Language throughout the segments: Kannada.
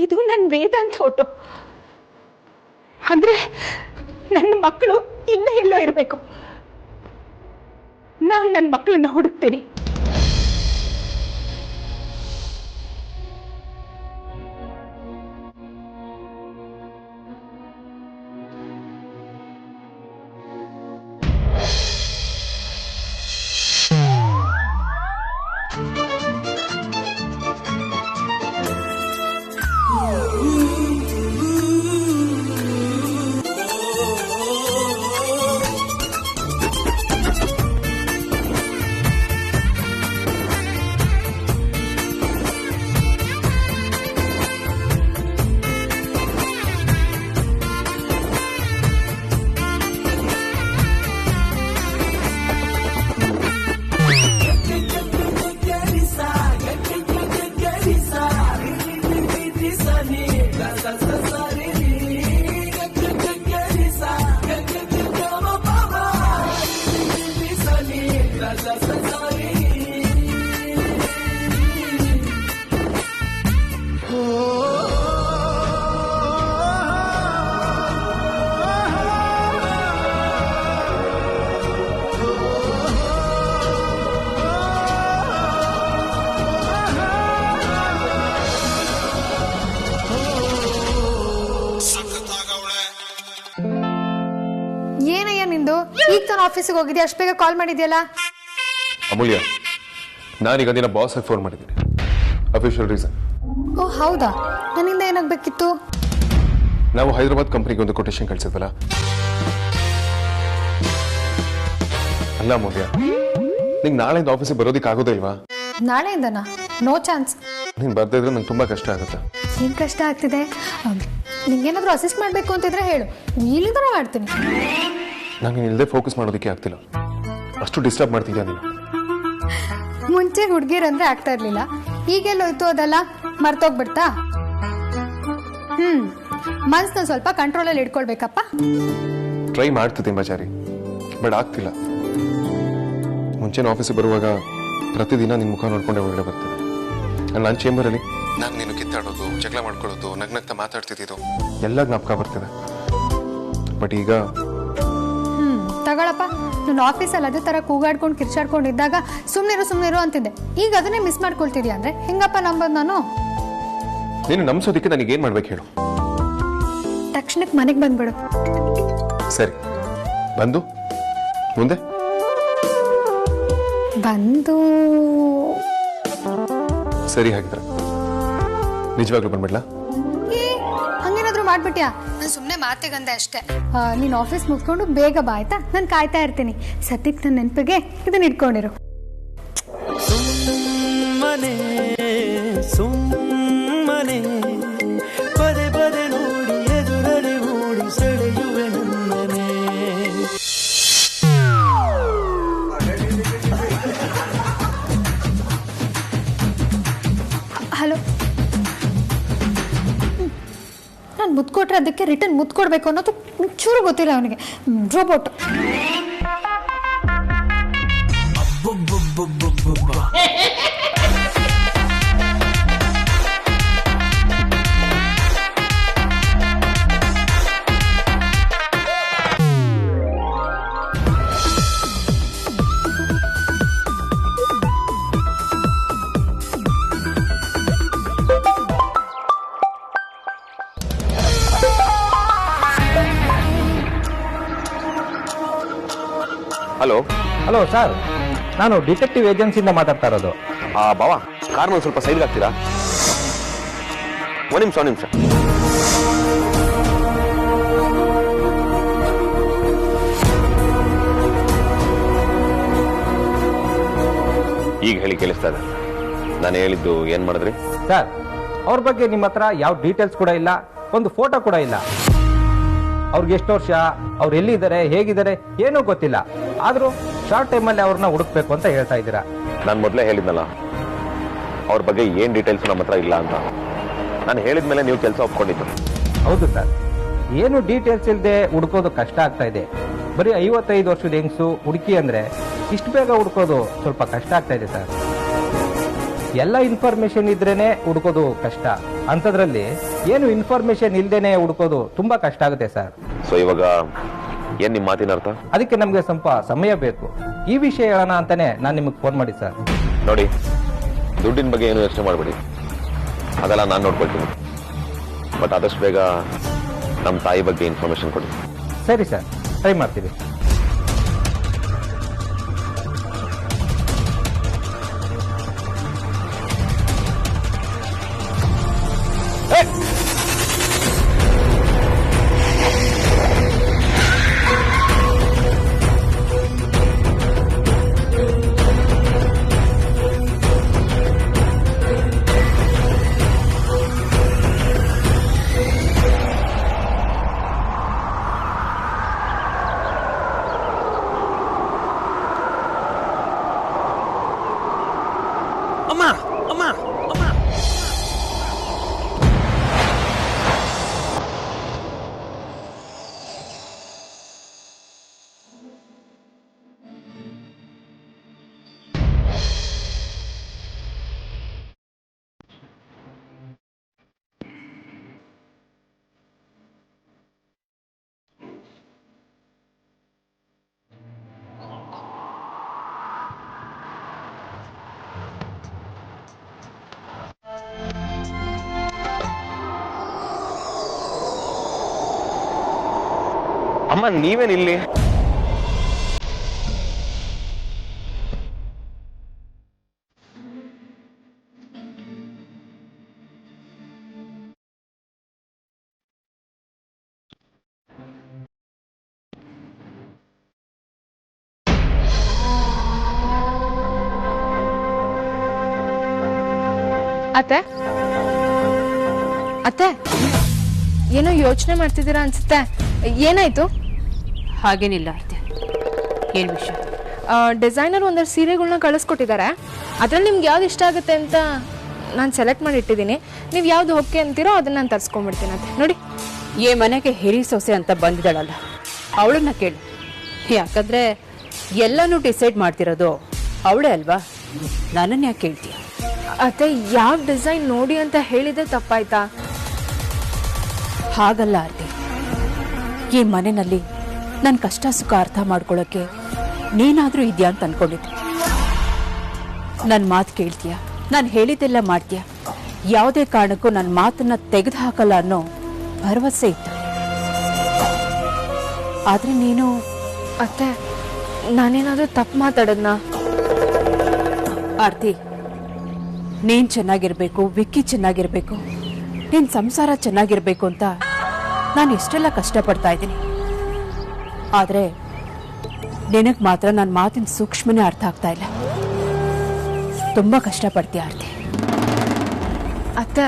ಇದು ನನ್ನ ವೇದಾಂತ್ ಫೋಟೋ. ಅಂದ್ರೆ ನನ್ನ ಮಕ್ಕಳು ಇಲ್ಲೇ ಎಲ್ಲೋ ಇರಬೇಕು. ನಾನು ನನ್ನ ಮಕ್ಕಳನ್ನ ಹುಡುಕ್ತೀನಿ. ಏನಯ್ಯ ನಿಂದು? ಈಗ ತಾನು ಆಫೀಸಿಗೆ ಹೋಗಿದ್ದೆ, ಅಷ್ಟು ಬೇಗ ಕಾಲ್ ಮಾಡಿದ್ಯಲ್ಲ? ಅಮೂಲ್ಯ, ನಾನೀಗ ನಿನ್ನ ಬಾಸ್ ಫೋನ್ ಮಾಡಿದ್ದೀನಿ. Official reason. ಓ ಹೌದಾ? ನನ್ನಿಂದ ಏನಾಗಬೇಕಿತ್ತು? ನಾವು ಹೈದರಾಬಾದ್ ಕಂಪ್ನಿಗೆ ಒಂದು ಕೊಟೇಶನ್ ಕಳಿಸಿದ್ವಲ್ಲ. ಅಲ್ಲ ಅಮೂಲ್ಯ, ನಿಂಗೆ ನಾಳೆಯಿಂದ ಆಫೀಸಿಗೆ ಬರೋದಿಕ್ಕೆ ಆಗೋದೇ ಇಲ್ವಾ? ನಾಳೆಯಿಂದನಾ? No chance. ನೀನು ಬರ್ತಾ ಇದ್ರೆ ನಂಗೆ ತುಂಬಾ ಕಷ್ಟ ಆಗುತ್ತೆ. ಏನು ಕಷ್ಟ ಆಗ್ತಿದೆ? ನಿಂಗೇನಾದ್ರೂ ಅಸಿಸ್ಟ್ ಮಾಡಬೇಕು ಅಂತಿದ್ರೆ ಹೇಳು, ಇಲ್ಲಿಂದನೇ ಮಾಡ್ತೀನಿ. ನನಗೆ ಇಲ್ಲದೆ ಫೋಕಸ್ ಮಾಡೋದಕ್ಕೆ ಆಗ್ತಿಲ್ಲ. ಅಷ್ಟು ಡಿಸ್ಟರ್ಬ್ ಮಾಡ್ತಿದ್ಯಾ ನೀನು. ಮುಂಚೆ ಹುಡುಗಿರಂದ್ರೆ ಆಗ್ತಾ ಇರ್ಲಿಲ್ಲ, ಈಗೆಲ್ಲೋಯ್ತು ಅದೆಲ್ಲ? ಮರ್ತೋಗ್ಬಿಡ್ತಾ? ಮನ್ಸನ್ನ ಸ್ವಲ್ಪ ಕಂಟ್ರೋಲಲ್ಲಿ ಇಟ್ಕೊಳ್ಬೇಕಪ್ಪ. ಟ್ರೈ ಮಾಡ್ತಿದ್ದೆ ಬಚಾರಿ, ಬಟ್ ಆಗ್ತಿಲ್ಲ. ಮುಂಚೆನ ಆಫೀಸಿಗೆ ಬರುವಾಗ ಪ್ರತಿದಿನ ನಿನ್ನ ಮುಖ ನೋಡ್ಕೊಂಡೆ ಹೊರಗಡೆ ಬರ್ತಿದ್ದೆ. ನನ್ನ ಚೇಂಬರಲ್ಲಿ ನಾನು ನೀನು ಕಿತ್ತಾಡೋದು, ಜಗಳ ಮಾಡ್ಕೊಳ್ಳೋದು, ನಗ್ನಗ್ತಾ ಮಾತಾಡ್ತಿದ್ದು ಎಲ್ಲ ಜ್ಞಾಪಕ ಬರ್ತಿದೆ. ಬಟ್ ಈಗ ತಗೊಳಪ್ಪ, ನನ್ನ ಆಫೀಸಲ್ಲಿ ಅದೇ ಥರ ಕೂಗಾಡ್ಕೊಂಡು ಕಿರ್ಚಾಡ್ಕೊಂಡಿದ್ದಾಗ ಸುಮ್ಮನಿರು ಅಂತಿದ್ದೆ. ಈಗ ಅದನ್ನೇ ಮಿಸ್ ಮಾಡ್ಕೊಳ್ತಿದ್ಯಾ ಅಂದ್ರೆ ಹೆಂಗಪ್ಪ ನಂಬೋದು ನಾನು? ನೀನು ನಂಬಿಸೋದಕ್ಕೆ ನನಗೆ ಏನು ಮಾಡ್ಬೇಕು ಹೇಳು? ತಕ್ಷಣಕ್ಕೆ ಮನೆಗೆ ಬಂದ್ಬಿಡು. ಸರಿ, ಬಂದು ಮುಂದೆ ಬಂದು ಸರಿ. ಹಾಗಿದ್ರೆ ನಿಜವಾಗ್ಲೂ ಬಂದ್ಬಿಡ್ಲಾ? ಹಂಗೇನಾದ್ರೂ ಮಾಡ್ಬಿಟ್ಯಾ? ನಾನು ಸುಮ್ಮನೆ ಮಾತೆಗಂದೆ ಅಷ್ಟೇ. ನೀನು ಆಫೀಸ್ ಮುಗಿಸ್ಕೊಂಡು ಬೇಗ ಬಾ ಆಯ್ತಾ? ನಾನು ಕಾಯ್ತಾ ಇರ್ತೀನಿ. ಸದ್ಯಕ್ಕೆ ನನ್ನ ನೆನಪಿಗೆ ಇದನ್ನ ಇಟ್ಕೊಂಡಿರು. ಸುಮ್ಮನೆ ಪದೇ ಪದೇ ನೋಡಿ ಎದುರಡೆ ಓಡಿ ಸೆಳೆಯುವೆ ನನ್ನನೆ. ಹಲೋ, ನಾನು ಮುದ್ದು ಕೊಟ್ರೆ ಅದಕ್ಕೆ ರಿಟರ್ನ್ ಮುದ್ದು ಕೊಡಬೇಕು ಅನ್ನೋದು ಚೂರು ಗೊತ್ತಿಲ್ಲ ಅವನಿಗೆ. ರೋಬೋಟ್. ಹಲೋ ಹಲೋ ಸರ್, ನಾನು ಡಿಟೆಕ್ಟಿವ್ ಏಜೆನ್ಸಿಯಿಂದ ಮಾತಾಡ್ತಾ ಇರೋದು. ಬಾವ, ಕಾರ್ನಲ್ಲಿ ಸ್ವಲ್ಪ ಸೈಡ್ಗೆ ಆಗ್ತೀರಾ? ಒಂದು ನಿಮಿಷ. ಈಗ ಹೇಳಿ ಕೇಳಿಸ್ತಾ ಇದೆ. ನಾನು ಹೇಳಿದ್ದು ಏನ್ ಮಾಡಿದ್ರಿ? ಸರ್, ಅವ್ರ ಬಗ್ಗೆ ನಿಮ್ಮ ಹತ್ರ ಯಾವ ಡೀಟೇಲ್ಸ್ ಕೂಡ ಇಲ್ಲ, ಒಂದು ಫೋಟೋ ಕೂಡ ಇಲ್ಲ. ಅವ್ರಿಗೆ ಎಷ್ಟು ವರ್ಷ, ಅವ್ರು ಎಲ್ಲಿದ್ದಾರೆ, ಹೇಗಿದ್ದಾರೆ ಏನೂ ಗೊತ್ತಿಲ್ಲ. ಆದ್ರೂ ಶಾರ್ಟ್ ಟೈಮಲ್ಲಿ ಅವ್ರನ್ನ ಹುಡುಕ್ಬೇಕು ಅಂತ ಹೇಳ್ತಾ ಇದ್ದೀರಾ. ನಾನು ಮೊದಲೇ ಹೇಳಿದ್ನಲ್ಲ, ಅವ್ರ ಬಗ್ಗೆ ಏನ್ ಡೀಟೇಲ್ಸ್ ನಮ್ಮ ಹತ್ರ ಇಲ್ಲ ಅಂತ. ನಾನು ಹೇಳಿದ್ಮೇಲೆ ನೀವು ಕೆಲಸ ಒಪ್ಕೊಂಡಿದ್ದು. ಹೌದು ಸರ್, ಏನು ಡೀಟೇಲ್ಸ್ ಇಲ್ಲದೆ ಹುಡುಕೋದು ಕಷ್ಟ ಆಗ್ತಾ ಇದೆ. ಬರೀ 55 ವರ್ಷದ ಹೆಂಗಸು ಹುಡುಕಿ ಅಂದ್ರೆ ಇಷ್ಟು ಬೇಗ ಹುಡುಕೋದು ಸ್ವಲ್ಪ ಕಷ್ಟ ಆಗ್ತಾ ಇದೆ ಸರ್. ಎಲ್ಲ ಇನ್ಫಾರ್ಮೇಶನ್ ಇದ್ರೇನೆ ಹುಡುಕೋದು ಕಷ್ಟ, ಅಂಥದ್ರಲ್ಲಿ ಏನು ಇನ್ಫಾರ್ಮೇಶನ್ ಇಲ್ದೇನೆ ಹುಡುಕೋದು ತುಂಬಾ ಕಷ್ಟ ಆಗುತ್ತೆ ಸರ್. ಸೊ ಇವಾಗ ಏನ್ ನಿಮ್ಮ ಮಾತಿನ ಅರ್ಥ? ಅದಕ್ಕೆ ನಮಗೆ ಸ್ವಲ್ಪ ಸಮಯ ಬೇಕು. ಈ ವಿಷಯ ಹೇಳೋಣ ಅಂತಾನೆ ನಾನು ನಿಮಗೆ ಫೋನ್ ಮಾಡಿ ಸರ್. ನೋಡಿ, ದುಡ್ಡಿನ ಬಗ್ಗೆ ಏನು ಯೋಚನೆ ಮಾಡಬೇಡಿ, ಅದೆಲ್ಲ ನಾನು ನೋಡ್ಕೊಳ್ತೀನಿ. ಬಟ್ ಆದಷ್ಟು ಬೇಗ ನಮ್ಮ ತಾಯಿ ಬಗ್ಗೆ ಇನ್ಫಾರ್ಮೇಶನ್ ಕೊಡಿ. ಸರಿ ಸರ್, ಟ್ರೈ ಮಾಡ್ತೀವಿ. ಅಮ್ಮ, ನೀವೇನಿಲ್ಲಿ? ಅತ್ತೆ ಅತ್ತೆ, ಏನೋ ಯೋಚನೆ ಮಾಡ್ತಿದ್ದೀರಾ ಅನ್ಸುತ್ತೆ. ಏನಾಯ್ತು? ಹಾಗೇನಿಲ್ಲ ಆರ್ತಿ, ಏನು ವಿಷಯ? ಡಿಸೈನರ್ ಒಂದಷ್ಟು ಸೀರೆಗಳನ್ನ ಕಳಿಸ್ಕೊಟ್ಟಿದ್ದಾರೆ. ಅದ್ರಲ್ಲಿ ನಿಮ್ಗೆ ಯಾವ್ದು ಇಷ್ಟ ಆಗುತ್ತೆ ಅಂತ ನಾನು ಸೆಲೆಕ್ಟ್ ಮಾಡಿ ಇಟ್ಟಿದ್ದೀನಿ. ನೀವು ಯಾವ್ದು ಓಕೆ ಅಂತೀರೋ ಅದನ್ನ ನಾನು ತರಿಸ್ಕೊಂಡ್ಬಿಡ್ತೀನಿ. ಅತ್ತೆ ನೋಡಿ, ಈ ಮನೆಗೆ ಹಿರಿ ಸೊಸೆ ಅಂತ ಬಂದಿದ್ದಾಳಲ್ಲ, ಅವಳನ್ನ ಕೇಳು. ಯಾಕಂದ್ರೆ ಎಲ್ಲನೂ ಡಿಸೈಡ್ ಮಾಡ್ತಿರೋದು ಅವಳೇ ಅಲ್ವಾ, ನನ್ನನ್ನು ಯಾಕೆ ಕೇಳ್ತೀಯ? ಅತ್ತೆ, ಯಾವ ಡಿಸೈನ್ ನೋಡಿ ಅಂತ ಹೇಳಿದ್ರೆ ತಪ್ಪಾಯ್ತಾ? ಹಾಗಲ್ಲ ಆರ್ತಿ, ಈ ಮನೆಯಲ್ಲಿ ನನ್ನ ಕಷ್ಟ ಸುಖ ಅರ್ಥ ಮಾಡ್ಕೊಳ್ಳೋಕ್ಕೆ ನೀನಾದರೂ ಇದೆಯಾ ಅಂತ ಅನ್ಕೊಂಡಿದ್ದೆ. ನನ್ನ ಮಾತು ಕೇಳ್ತೀಯ, ನಾನು ಹೇಳಿದ್ದೆಲ್ಲ ಮಾಡ್ತೀಯ, ಯಾವುದೇ ಕಾರಣಕ್ಕೂ ನನ್ನ ಮಾತನ್ನ ತೆಗೆದು ಹಾಕಲ್ಲ ಅನ್ನೋ ಭರವಸೆ ಇತ್ತು. ಆದ್ರೆ ನೀನು ಅತ್ತೆ, ನಾನೇನಾದ್ರೂ ತಪ್ಪು ಮಾತಾಡದ್ನಾ? ಆರ್ತಿ, ನೀನ್ ಚೆನ್ನಾಗಿರ್ಬೇಕು, ವಿಕ್ಕಿ ಚೆನ್ನಾಗಿರ್ಬೇಕು, ನಿನ್ ಸಂಸಾರ ಚೆನ್ನಾಗಿರ್ಬೇಕು ಅಂತ ನಾನು ಎಷ್ಟೆಲ್ಲ ಕಷ್ಟಪಡ್ತಾ ಇದ್ದೀನಿ. ಆದ್ರೆ ನಿನಗ್ ಮಾತ್ರ ನನ್ನ ಮಾತಿನ ಸೂಕ್ಷ್ಮನೇ ಅರ್ಥ ಆಗ್ತಾ ಇಲ್ಲ. ತುಂಬಾ ಕಷ್ಟಪಡ್ತೀಯ ಆರ್ತಿ. ಅತ್ತೆ,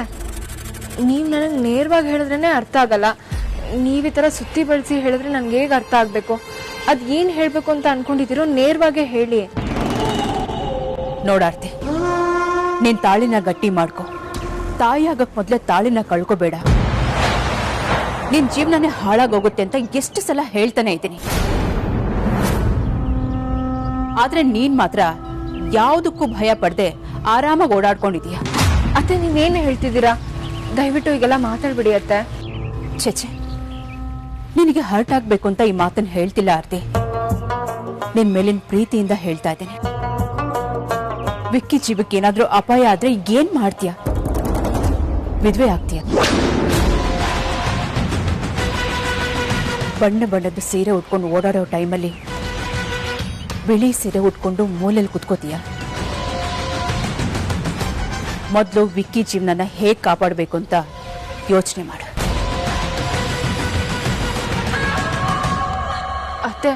ನೀವು ನನಗೆ ನೇರವಾಗಿ ಹೇಳಿದ್ರೇನೆ ಅರ್ಥ ಆಗಲ್ಲ. ನೀವು ಈ ಥರ ಸುತ್ತಿ ಬಳಸಿ ಹೇಳಿದ್ರೆ ನನಗೆ ಹೇಗೆ ಅರ್ಥ ಆಗಬೇಕು? ಅದು ಏನು ಹೇಳಬೇಕು ಅಂತ ಅನ್ಕೊಂಡಿದ್ದೀರೋ ನೇರವಾಗೇ ಹೇಳಿ. ನೋಡಾರ್ತಿ, ನೀನ್ ತಾಳಿನ ಗಟ್ಟಿ ಮಾಡ್ಕೊ. ತಾಯಿ ಆಗಕ್ ಮೊದ್ಲೇ ತಾಳಿನ ಕಳ್ಕೋಬೇಡ. ನಿನ್ ಜೀವನನೇ ಹಾಳಾಗೋಗುತ್ತೆ ಅಂತ ಎಷ್ಟು ಸಲ ಹೇಳ್ತಾನೆ ಇದ್ದೀನಿ. ಆದ್ರೆ ನೀನ್ ಮಾತ್ರ ಯಾವುದಕ್ಕೂ ಭಯ ಪಡದೆ ಆರಾಮಾಗಿ ಓಡಾಡ್ಕೊಂಡಿದೀಯ. ಅತ್ತೆ, ನೀವೇನು ಹೇಳ್ತಿದ್ದೀರಾ? ದಯವಿಟ್ಟು ಈಗೆಲ್ಲ ಮಾತಾಡ್ಬಿಡಿ ಅತ್ತೆ. ಛೆಛೆ, ನಿನಗೆ ಹರ್ಟ್ ಆಗ್ಬೇಕು ಅಂತ ಈ ಮಾತನ್ನ ಹೇಳ್ತಿಲ್ಲ ಆರ್ತಿ. ನಿನ್ ಮೇಲಿನ ಪ್ರೀತಿಯಿಂದ ಹೇಳ್ತಾ ಇದ್ದೀನಿ. ವಿಕ್ಕಿ ಜೀವಕ್ಕೆ ಏನಾದ್ರೂ ಅಪಾಯ ಆದ್ರೆ ಏನ್ ಮಾಡ್ತೀಯ? ವಿಧವೆ ಆಗ್ತೀಯ. ಬಣ್ಣ ಬಣ್ಣದ ಸೀರೆ ಉಟ್ಕೊಂಡು ಓಡಾಡೋ ಟೈಮಲ್ಲಿ ಬಿಳಿ ಸೀರೆ ಉಟ್ಕೊಂಡು ಮೂಲೆಯಲ್ಲಿ ಕುತ್ಕೋತೀಯ. ಮೊದಲು ವಿಕ್ಕಿ ಜೀವನನ ಹೇಗ್ ಕಾಪಾಡಬೇಕು ಅಂತ ಯೋಚನೆ ಮಾಡು. ಅತ್ತೆ,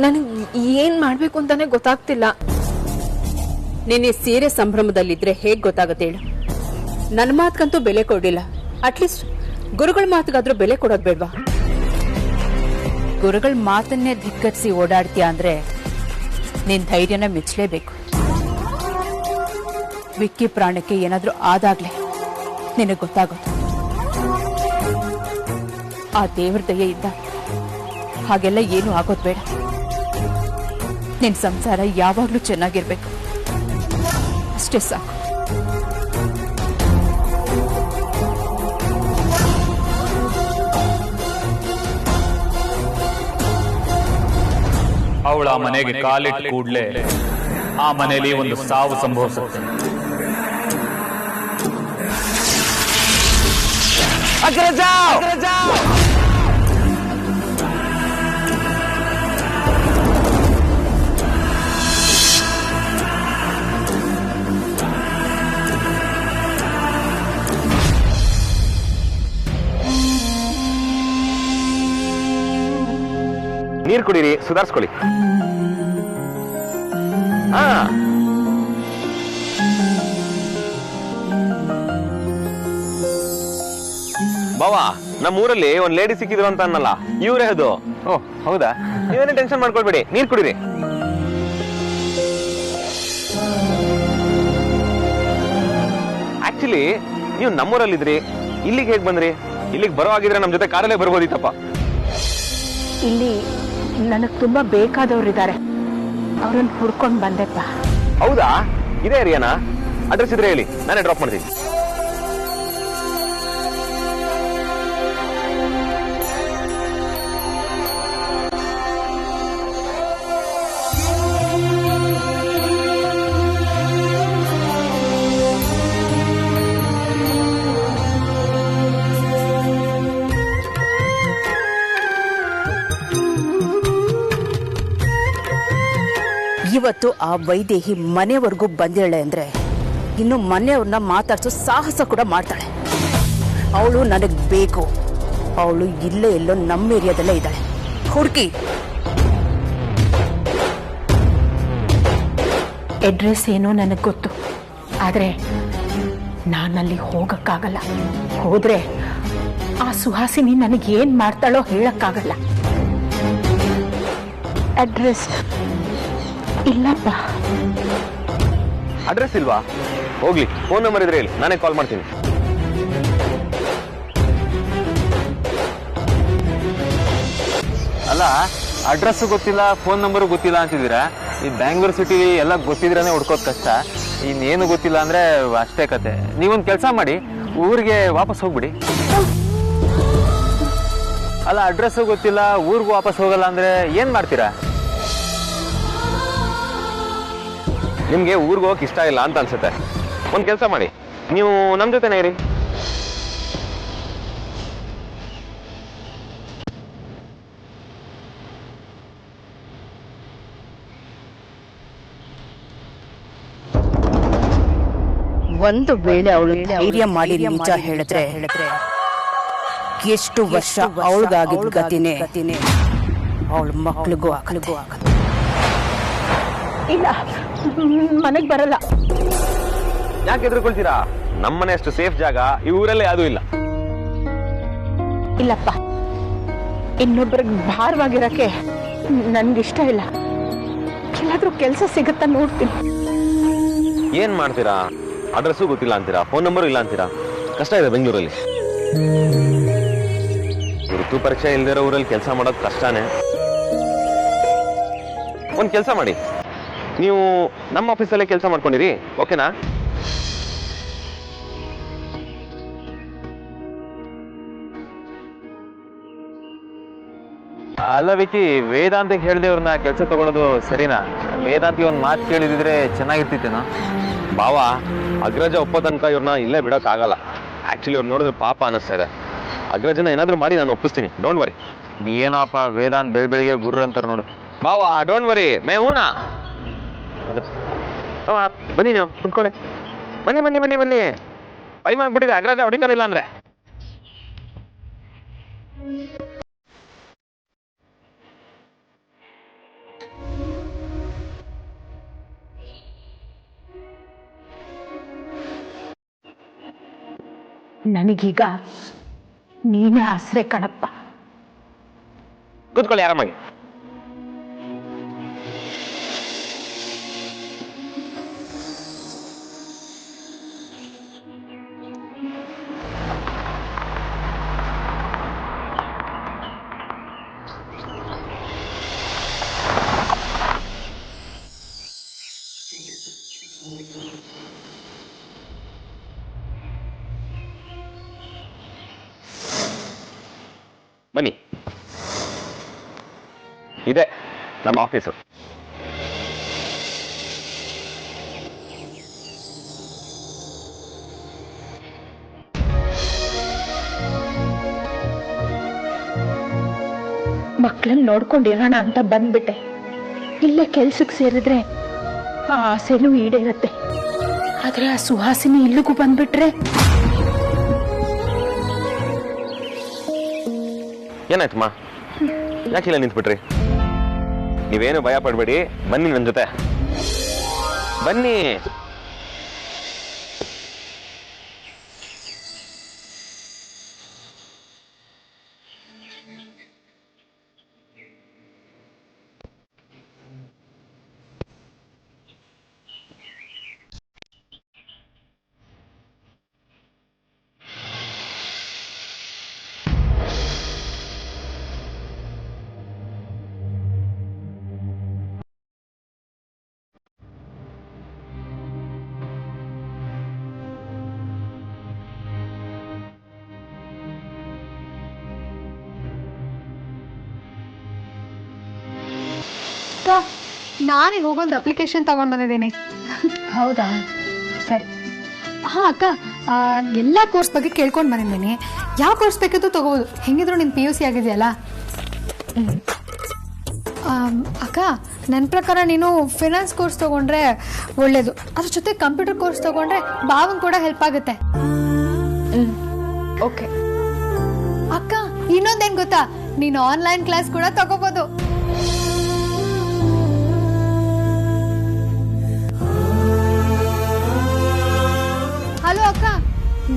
ನನಗೆ ಏನ್ ಮಾಡ್ಬೇಕು ಅಂತಾನೆ ಗೊತ್ತಾಗ್ತಿಲ್ಲ. ನಿನ್ನೆ ಸೀರೆ ಸಂಭ್ರಮದಲ್ಲಿದ್ರೆ ಹೇಗ್ ಗೊತ್ತಾಗುತ್ತೆ ಹೇಳು? ನನ್ನ ಮಾತ್ಗಂತೂ ಬೆಲೆ ಕೊಡಿಲ್ಲ. ಅಟ್ಲೀಸ್ಟ್ ಗುರುಗಳ ಮಾತಿಗಾದ್ರೂ ಬೆಲೆ ಕೊಡೋದ್ ಬೇಡ್ವಾ? ಗುರುಗಳ ಮಾತನ್ನೇ ಧಿಕ್ಕರಿಸಿ ಓಡಾಡ್ತೀಯ ಅಂದ್ರೆ ನಿನ್ ಧೈರ್ಯನ ಮೆಚ್ಚಲೇಬೇಕು. ವಿಕ್ಕಿ ಪ್ರಾಣಕ್ಕೆ ಏನಾದ್ರೂ ಆದಾಗ್ಲೇ ನಿನಗೆ ಗೊತ್ತಾಗೋದು. ಆ ದೇವ್ರ ದಯೆಯಿಂದ ಹಾಗೆಲ್ಲ ಏನು ಆಗೋದ್ ಬೇಡ. ನಿನ್ ಸಂಸಾರ ಯಾವಾಗ್ಲೂ ಚೆನ್ನಾಗಿರ್ಬೇಕು, ಅಷ್ಟೇ ಸಾಕು. ಆ ಮನೆಗೆ ಕಾಲಿಟ್ಟು ಕೂಡ್ಲೆ ಆ ಮನೆಯಲ್ಲಿ ಒಂದು ಸಾವು ಸಂಭವಿಸುತ್ತೆ. ನೀರು ಕುಡೀರಿ, ಸುಧಾರಿಸ್ಕೊಳ್ಳಿ. ಹಾ ಬಾವಾ, ನಮ್ಮೂರಲ್ಲಿ ಒಂದ್ ಲೇಡಿ ಸಿಕ್ಕಿದ್ರು ಅಂತ ಅನ್ನಲ್ಲ, ಇವ್ರೇ ಅದು. ಓ ಹೌದಾ? ನೀವೇನೇ ಟೆನ್ಷನ್ ಮಾಡ್ಕೊಳ್ಬೇಡಿ, ನೀರ್ ಕುಡೀರಿ. ಆಕ್ಚುಲಿ ನೀವು ನಮ್ಮೂರಲ್ಲಿದ್ರಿ, ಇಲ್ಲಿಗೆ ಹೇಗ್ ಬಂದ್ರಿ? ಇಲ್ಲಿಗೆ ಬರೋ ಆಗಿದ್ರೆ ನಮ್ ಜೊತೆ ಕಾರಲ್ಲೇ ಬರ್ಬೋದಿತ್ತಪ್ಪ. ಇಲ್ಲಿ ನನಗೆ ತುಂಬಾ ಬೇಕಾದವ್ರಿದ್ದಾರೆ, ಅವ್ರನ್ನ ಹುಡ್ಕೊಂಡು ಬಂದೆಪ್ಪ. ಹೌದಾ? ಇದೇ ಏರಿಯಾನಾ? ಅಡ್ರೆಸ್ ಇದ್ರೆ ಹೇಳಿ, ನಾನೇ ಡ್ರಾಪ್ ಮಾಡ್ತೀನಿ. ಇವತ್ತು ಆ ವೈದೇಹಿ ಮನೆವರೆಗೂ ಬಂದೇಳೆ ಅಂದ್ರೆ ಇನ್ನು ಮನೆಯವ್ರನ್ನ ಮಾತಾಡ್ಸೋ ಸಾಹಸ ಕೂಡ ಮಾಡ್ತಾಳೆ. ಅವಳು ನನಗ್ ಬೇಕು. ಅವಳು ಇಲ್ಲೇ ಎಲ್ಲೋ ನಮ್ಮ ಏರಿಯಾದಲ್ಲೇ ಇದ್ದಾಳೆ, ಹುಡುಕಿ. ಅಡ್ರೆಸ್ ಏನೋ ನನಗೆ ಗೊತ್ತು, ಆದ್ರೆ ನಾನಲ್ಲಿ ಹೋಗಕ್ಕಾಗಲ್ಲ. ಹೋದ್ರೆ ಆ ಸುಹಾಸಿನಿ ನನಗೇನ್ ಮಾಡ್ತಾಳೋ ಹೇಳಕ್ಕಾಗಲ್ಲ. ಅಡ್ರೆಸ್ ಇಲ್ಲಪ್ಪ. ಅಡ್ರೆಸ್ ಇಲ್ವಾ? ಹೋಗ್ಲಿ, ಫೋನ್ ನಂಬರ್ ಇದ್ರೆ ಹೇಳಿ, ನಾನೇ ಕಾಲ್ ಮಾಡ್ತೀನಿ. ಅಲ್ಲ, ಅಡ್ರೆಸ್ ಗೊತ್ತಿಲ್ಲ, ಫೋನ್ ನಂಬರು ಗೊತ್ತಿಲ್ಲ ಅಂತಿದ್ದೀರಾ. ಈ ಬ್ಯಾಂಗ್ಳೂರ್ ಸಿಟಿ ಎಲ್ಲ ಗೊತ್ತಿದ್ರೇನೆ ಹುಡ್ಕೋದ್ ಕಷ್ಟ, ಇನ್ನೇನು ಗೊತ್ತಿಲ್ಲ ಅಂದ್ರೆ ಅಷ್ಟೇ ಕತೆ. ನೀವೊಂದು ಕೆಲಸ ಮಾಡಿ, ಊರಿಗೆ ವಾಪಸ್ ಹೋಗ್ಬಿಡಿ. ಅಲ್ಲ, ಅಡ್ರೆಸ್ಸು ಗೊತ್ತಿಲ್ಲ, ಊರಿಗೂ ವಾಪಸ್ ಹೋಗಲ್ಲ ಅಂದ್ರೆ ಏನ್ ಮಾಡ್ತೀರಾ? ನಿಮ್ಗೆ ಊರಿಗೆ ಹೋಗಕ್ ಇಷ್ಟ ಇಲ್ಲ ಅಂತ ಅನ್ಸುತ್ತೆ. ಒಂದ್ ಕೆಲಸ ಮಾಡಿ, ನೀವು ನಮ್ ಜೊತೆನೇ ಇರಿ. ಒಂದು ವೇಳೆ ಅವಳು ಧೈರ್ಯ ಮಾಡಿ ನಿಜ ಹೇಳಿದ್ರೆ ಎಷ್ಟು ವರ್ಷ ಅವಳಿಗಾಗಿದ್ದ ಗತಿನೇ ಅವಳ ಮಕ್ಳಿಗೂ ಆಗದು. ಇಲ್ಲ, ಮನೆಗ್ ಬರಲ್ಲ. ಯಾಕೆ ಎದುರ್ಕೊಳ್ತೀರಾ? ನಮ್ಮನೆ ಅಷ್ಟು ಸೇಫ್ ಜಾಗ ಈ ಊರಲ್ಲೇ ಯಾವ್ದೂ ಇಲ್ಲ. ಇಲ್ಲಪ್ಪ, ಇನ್ನೊಬ್ಬರಿಗೆ ಭಾರವಾಗಿರಕ್ಕೆ ನನ್ಗಿಷ್ಟ ಇಲ್ಲ. ಎಲ್ಲಾದ್ರೂ ಕೆಲಸ ಸಿಗತ್ತಾ ನೋಡ್ತೀನಿ. ಏನ್ ಮಾಡ್ತೀರಾ? ಅಡ್ರೆಸ್ಸು ಗೊತ್ತಿಲ್ಲ ಅಂತೀರಾ, ಫೋನ್ ನಂಬರು ಇಲ್ಲ ಅಂತೀರಾ. ಕಷ್ಟ ಇದೆ ಬೆಂಗಳೂರಲ್ಲಿ. ಋತು ಪರೀಕ್ಷೆ ಇಲ್ದಿರೋ ಊರಲ್ಲಿ ಕೆಲಸ ಮಾಡೋದು ಕಷ್ಟನೇ. ಒಂದ್ ಕೆಲಸ ಮಾಡಿ, ನೀವು ನಮ್ಮ ಆಫೀಸಲ್ಲೇ ಕೆಲಸ ಮಾಡ್ಕೊಂಡಿರಿ, ಓಕೆನಾ? ಅಲ್ಲ ವಿಕಿ, ವೇದಾಂತಿಗೆ ಹೇಳ್ದೇವ್ರನ್ನ ಕೆಲಸ ತಗೊಳ್ಳೋದು ಸರಿನಾ? ವೇದಾಂತಿ ಒಂದು ಮಾತು ಕೇಳಿದಿದ್ರೆ ಚೆನ್ನಾಗಿರ್ತಿತ್ತೇನೋ. ಬಾವಾ, ಅಗ್ರಜ ಒಪ್ಪೋ ತನಕ ಇವ್ರನ್ನ ಇಲ್ಲೇ ಬಿಡೋಕ್ ಆಗಲ್ಲ. ಆಕ್ಚುಲಿ ಅವ್ರು ನೋಡಿದ್ರೆ ಪಾಪ ಅನಿಸ್ತಾ ಇದೆ. ಅಗ್ರಜನ ಏನಾದ್ರೂ ಮಾಡಿ ನಾನು ಒಪ್ಪಿಸ್ತೀನಿ, ಡೋಂಟ್ ವರಿ. ಏನಪ್ಪ ವೇದಾಂತ್ ಬೆಳಿಗ್ಗೆ ಗುರ್ರ ಅಂತಾರೆ ನೋಡು. ಬಾವಾ, ಡೋಂಟ್ ವರಿ, ಮೇ ಹೂನಾ. ಬನ್ನಿ, ನೀವು ಕುತ್ಕೊಳ್ಳಿ. ಬನ್ನಿ ಬನ್ನಿ ಬನ್ನಿ ಬನ್ನಿ. ಪೈ ಮಾಡ್ಬಿಟ್ಟಿದೆ ಅಗ್ರಜ ಹೊಡಿತಾರಿಲ್ಲ ಅಂದ್ರೆ. ನನಗೀಗ ನೀನೇ ಆಸರೆ ಕಣಪ್ಪ. ಕೂತ್ಕೊಳ್ಳಿ ಆರಾಮಾಗಿ. ಬನ್ನಿ, ಇದೆ ನಮ್ಮ ಆಫೀಸು. ಮಕ್ಕಳನ್ನ ನೋಡ್ಕೊಂಡಿರೋಣ ಅಂತ ಬಂದ್ಬಿಟ್ಟೆ. ಇಲ್ಲೇ ಕೆಲ್ಸಕ್ಕೆ ಸೇರಿದ್ರೆ ಆ ಆಸೆನೂ ಈಡೇರತ್ತೆ. ಆದ್ರೆ ಆ ಸುಹಾಸಿನಿ ಇಲ್ಲಿಗೂ ಬಂದ್ಬಿಟ್ರೆ ಏನಾಯ್ತಮ್ಮ? ಯಾಕಿಲ್ಲ ನಿಂತ್ಬಿಟ್ರಿ? ನೀವೇನು ಭಯ ಪಡ್ಬೇಡಿ, ಬನ್ನಿ ನನ್ನ ಜೊತೆ ಬನ್ನಿ. ನಾನೇ ಹೋಗೊಂದು ಅಪ್ಲಿಕೇಶನ್ ತಗೊಂಡ್ ಬಂದಿದ್ದೀನಿ. ಹೌದಾ? ಸರಿ. ಹಾಂ ಅಕ್ಕ, ಎಲ್ಲ ಕೋರ್ಸ್ ಬಗ್ಗೆ ಕೇಳ್ಕೊಂಡು ಬಂದಿದ್ದೀನಿ. ಯಾವ ಕೋರ್ಸ್ ಬೇಕಿದ್ರು ತಗೋಬೋದು. ಹೆಂಗಿದ್ರು ನಿನ್ PUC ಆಗಿದೆಯಲ್ಲ. ಅಕ್ಕ, ನನ್ನ ಪ್ರಕಾರ ನೀನು ಫಿನಾನ್ಸ್ ಕೋರ್ಸ್ ತಗೊಂಡ್ರೆ ಒಳ್ಳೇದು. ಅದ್ರ ಜೊತೆ ಕಂಪ್ಯೂಟರ್ ಕೋರ್ಸ್ ತಗೊಂಡ್ರೆ ಭಾವನ್ ಕೂಡ ಹೆಲ್ಪ್ ಆಗುತ್ತೆ. ಓಕೆ ಅಕ್ಕ, ಇನ್ನೊಂದೇನ್ ಗೊತ್ತಾ, ನೀನು ಆನ್ಲೈನ್ ಕ್ಲಾಸ್ ಕೂಡ ತಗೋಬಹುದು. ಹಲೋ ಅಕ್ಕ,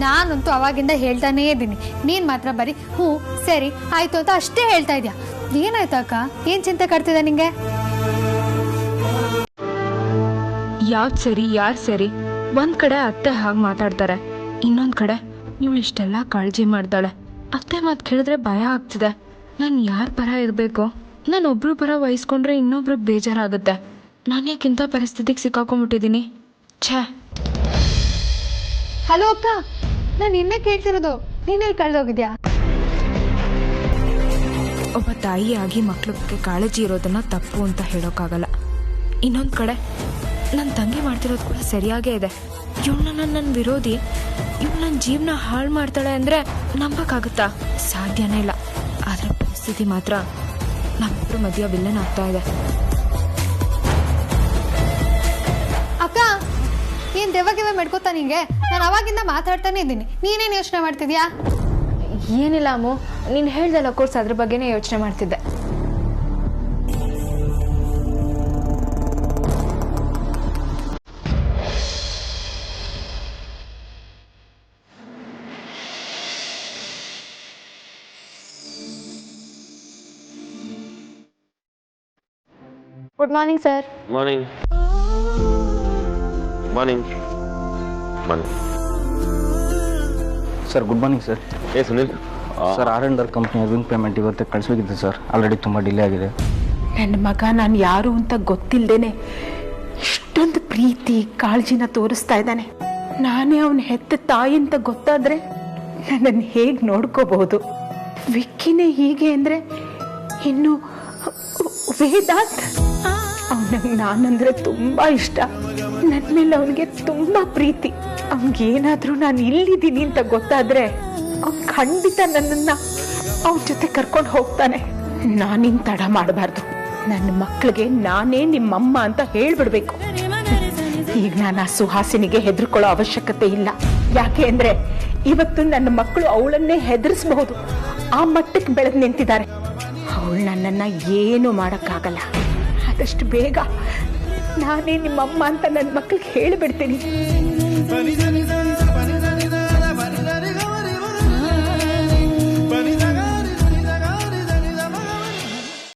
ನಾನಂತೂ ಅವಾಗಿಂದ ಹೇಳ್ತಾನೇ ಇದ್ದೀನಿ. ನೀನ್ ಮಾತ್ರ ಬರೀ ಹ್ಞೂ ಸರಿ ಆಯ್ತು ಅಂತ ಅಷ್ಟೇ ಹೇಳ್ತಾ ಇದ್ಯಾ. ಏನಾಯ್ತು ಅಕ್ಕ? ಏನ್ ಚಿಂತೆ ಕಾಡ್ತಿದೆ ನಿಂಗೆ? ಯಾವ್ದು ಸರಿ ಯಾರು ಸರಿ? ಒಂದ್ ಕಡೆ ಅತ್ತೆ ಹಾಗೆ ಮಾತಾಡ್ತಾರೆ, ಇನ್ನೊಂದ್ ಕಡೆ ಇವಳು ಇಷ್ಟೆಲ್ಲ ಕಾಳಜಿ ಮಾಡ್ತಾಳೆ. ಅತ್ತೆ ಮಾತು ಕೇಳಿದ್ರೆ ಭಯ ಆಗ್ತಿದೆ. ನಾನು ಯಾರ ಪರ ಇರಬೇಕು? ನಾನು ಒಬ್ರು ಪರ ವಹಿಸ್ಕೊಂಡ್ರೆ ಇನ್ನೊಬ್ರಿಗೆ ಬೇಜಾರಾಗುತ್ತೆ. ನಾನು ಯಾಕಿಂತ ಪರಿಸ್ಥಿತಿಗೆ ಸಿಕ್ಕಾಕೊಂಡ್ಬಿಟ್ಟಿದ್ದೀನಿ. ಛೇ. ಹಲೋ ಅಕ್ಕ, ನಾನು ನಿನ್ನೆ ಕೇಳ್ತಿರೋದು. ನೀನೆಲ್ಲಿ ಕಳೆದೋಗಿದ್ಯಾ? ಒಬ್ಬ ತಾಯಿಯಾಗಿ ಮಕ್ಳಿಗೆ ಕಾಳಜಿ ಇರೋದನ್ನ ತಪ್ಪು ಅಂತ ಹೇಳೋಕ್ಕಾಗಲ್ಲ. ಇನ್ನೊಂದು ಕಡೆ ನನ್ನ ತಂಗಿ ಮಾಡ್ತಿರೋದು ಕೂಡ ಸರಿಯಾಗೇ ಇದೆ. ಇವಳನ್ನ ನನ್ನ ವಿರೋಧಿ, ಇವಳು ನನ್ನ ಜೀವನ ಹಾಳು ಮಾಡ್ತಾಳೆ ಅಂದರೆ ನಂಬಕ್ಕಾಗುತ್ತಾ? ಸಾಧ್ಯನೇ ಇಲ್ಲ. ಆದರೆ ಪರಿಸ್ಥಿತಿ ಮಾತ್ರ ನಮ್ಮಿಬ್ಬರ ಮಧ್ಯ ವಿಲ್ಲನ್ ಆಗ್ತಾ ಇದೆ. ಅಕ್ಕ, ಏನ್ ದೆವ್ವಗಿವೆ ಮಾಡ್ಕೋತಾ ನಿಂಗೆ? ನಾನು ಅವಾಗಿಂದ ಮಾತಾಡ್ತಾನೆ ಇದ್ದೀನಿ. ನೀನೇನು ಯೋಚನೆ ಮಾಡ್ತಿದ್ಯಾ? ಏನಿಲ್ಲ ಅಮ್ಮು, ನೀನು ಹೇಳ್ದಲ್ಲ ಕೋರ್ಸ್, ಅದ್ರ ಬಗ್ಗೆನೇ ಯೋಚನೆ ಮಾಡ್ತಿದ್ದೆ. Good morning sir. Morning morning morning sir. Good morning sir. Sunil sir, R&R company ಅರ್ವಿಂಗ್ ಪೇಮೆಂಟ್ ಇವತ್ತೇ ಕಳಿಸ್ಬೇಕಿತ್ತು ಸರ್. ಆಲ್ರೆಡಿ ತುಂಬ ಡಿಲೇ ಆಗಿದೆ. ನನ್ನ ಮಗ ನಾನು ಯಾರು ಅಂತ ಗೊತ್ತಿಲ್ಲದೇನೆ ಇಷ್ಟೊಂದು ಪ್ರೀತಿ ಕಾಳಜಿನ ತೋರಿಸ್ತಾ ಇದ್ದಾನೆ. ನಾನೇ ಅವನ ಹೆತ್ತ ತಾಯಿ ಅಂತ ಗೊತ್ತಾದ್ರೆ ನನ್ನನ್ನು ಹೇಗೆ ನೋಡ್ಕೋಬಹುದು? ವಿಕ್ಕಿನೇ ಹೀಗೆ ಅಂದರೆ ಇನ್ನು ವೇದಾಂತ್, ಅವನಿಗೆ ನಾನಂದ್ರೆ ತುಂಬಾ ಇಷ್ಟ. ನನ್ನ ಮೇಲೆ ಅವನಿಗೆ ತುಂಬಾ ಪ್ರೀತಿ. ಅವನಿಗೇನಾದ್ರೂ ನಾನು ಇಲ್ಲಿದ್ದೀನಿ ಅಂತ ಗೊತ್ತಾದ್ರೆ ಅವ್ನು ಖಂಡಿತ ನನ್ನನ್ನ ಅವನ ಜೊತೆ ಕರ್ಕೊಂಡು ಹೋಗ್ತಾನೆ. ನಾನಿನ್ ತಡ ಮಾಡಬಾರ್ದು. ನನ್ನ ಮಕ್ಕಳಿಗೆ ನಾನೇ ನಿಮ್ಮಮ್ಮ ಅಂತ ಹೇಳ್ಬಿಡ್ಬೇಕು. ಈಗ ನಾನು ಆ ಸುಹಾಸಿನಿಗೆ ಹೆದರ್ಕೊಳ್ಳೋ ಅವಶ್ಯಕತೆ ಇಲ್ಲ. ಯಾಕೆ ಅಂದ್ರೆ ಇವತ್ತು ನನ್ನ ಮಕ್ಕಳು ಅವಳನ್ನೇ ಹೆದರಿಸಬಹುದು. ಆ ಮಟ್ಟಕ್ಕೆ ಬೆಳೆದು ನಿಂತಿದ್ದಾರೆ. ಅವಳು ನನ್ನನ್ನ ಏನು ಮಾಡಕ್ಕಾಗಲ್ಲ. ಆದಷ್ಟು ಬೇಗ ನಾನೇ ನಿಮ್ಮಮ್ಮ ಅಂತ ನನ್ನ ಮಕ್ಕಳಿಗೆ ಹೇಳಿಬಿಡ್ತೀನಿ.